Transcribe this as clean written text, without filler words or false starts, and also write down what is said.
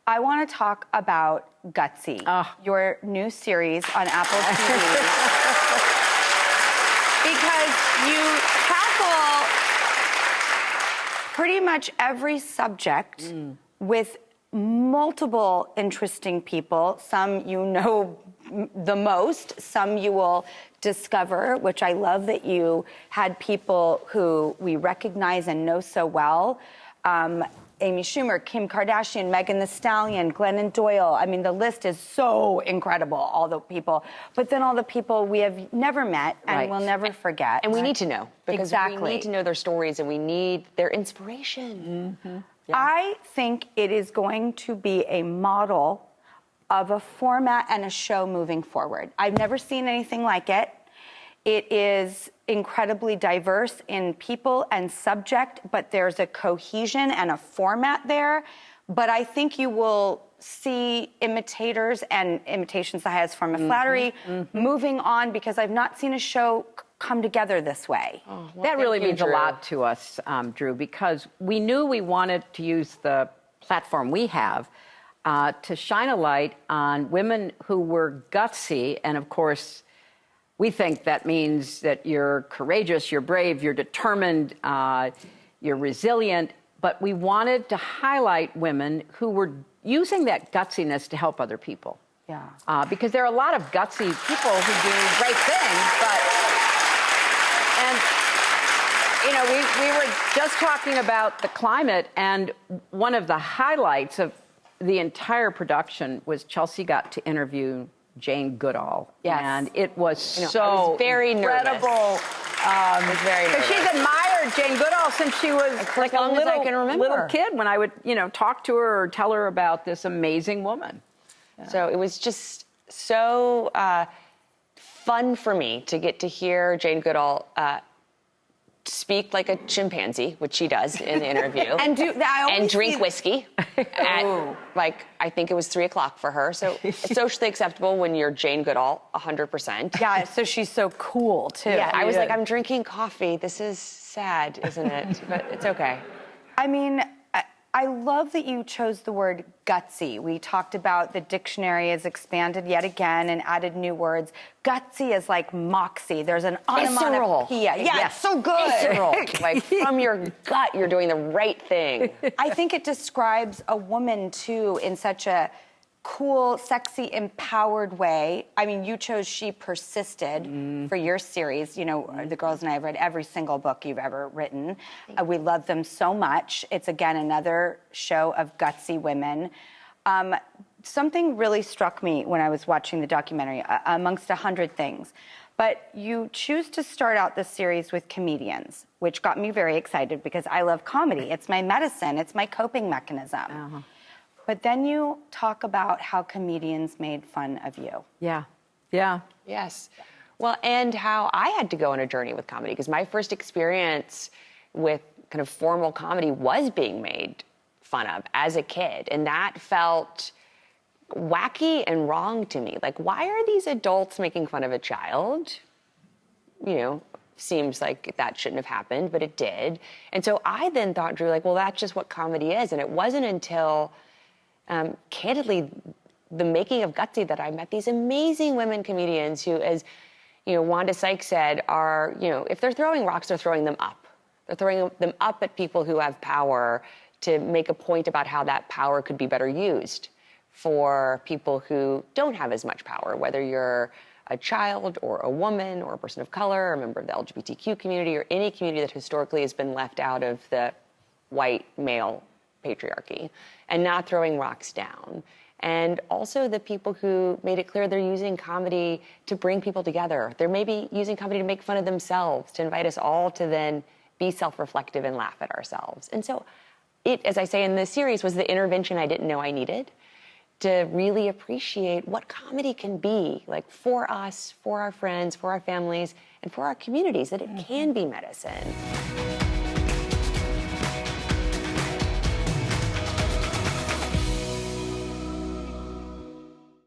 I want to talk about Gutsy, your new series on Apple TV. Because you tackle pretty much every subject with multiple interesting people. Some you know the most, some you will discover, which I love that you had people who we recognize and know so well. Amy Schumer, Kim Kardashian, Megan Thee Stallion, Glennon Doyle. I mean, the list is so incredible, all the people. But then all the people we have never met and will never forget. And we need to know. Because we need to know their stories and we need their inspiration. Yeah. I think it is going to be a model of a format and a show moving forward. I've never seen anything like it. It is incredibly diverse in people and subject, but there's a cohesion and a format there. But I think you will see imitators and imitations that has form of flattery moving on, because I've not seen a show come together this way. Oh, well, that really means a lot to us, Drew, because we knew we wanted to use the platform we have to shine a light on women who were gutsy. And of course, we think that means that you're courageous, you're brave, you're determined, you're resilient. But we wanted to highlight women who were using that gutsiness to help other people. Yeah. Because there are a lot of gutsy people who do great things, but... And, you know, we were just talking about the climate, and one of the highlights of the entire production was Chelsea got to interview Jane Goodall. Yes. And it was I was very incredible. I was very nervous. Because she's admired Jane Goodall since she was like a little kid, when I would, you know, talk to her or tell her about this amazing woman. Yeah. So it was just so fun for me to get to hear Jane Goodall speak like a chimpanzee, which she does in the interview, and drink whiskey at, like, I think it was 3 o'clock for her. So it's socially acceptable when you're Jane Goodall, 100%. Yeah, so she's so cool, too. Yeah, I was like, I'm drinking coffee. This is sad, isn't it? But it's okay. I mean, I love that you chose the word gutsy. We talked about the dictionary has expanded yet again and added new words. Gutsy is like moxie. There's an onomatopoeia. Yeah, it's so good. Visceral. Like, from your gut, you're doing the right thing. I think it describes a woman, too, in such a cool, sexy, empowered way. I mean, you chose She Persisted for your series. You know, the girls and I have read every single book you've ever written. We love them so much. It's, again, another show of gutsy women. Something really struck me when I was watching the documentary, amongst 100 things. But you choose to start out this series with comedians, which got me very excited because I love comedy. It's my medicine. It's my coping mechanism. But then you talk about how comedians made fun of you. Yeah. Yeah. Yes. Well, and how I had to go on a journey with comedy, because my first experience with kind of formal comedy was being made fun of as a kid. And that felt wacky and wrong to me. Like, why are these adults making fun of a child? You know, seems like that shouldn't have happened, but it did. And so I then thought, Drew, like, well, that's just what comedy is. And it wasn't until... candidly, the making of Gutsy, that I met these amazing women comedians who, as you know, Wanda Sykes said, are, you know, if they're throwing rocks, they're throwing them up. They're throwing them up at people who have power to make a point about how that power could be better used for people who don't have as much power, whether you're a child or a woman or a person of color or a member of the LGBTQ community or any community that historically has been left out of the white male patriarchy, and not throwing rocks down. And also the people who made it clear they're using comedy to bring people together. They're maybe using comedy to make fun of themselves, to invite us all to then be self-reflective and laugh at ourselves. And so it, as I say in this series, was the intervention I didn't know I needed to really appreciate what comedy can be, like, for us, for our friends, for our families, and for our communities, that it can be medicine.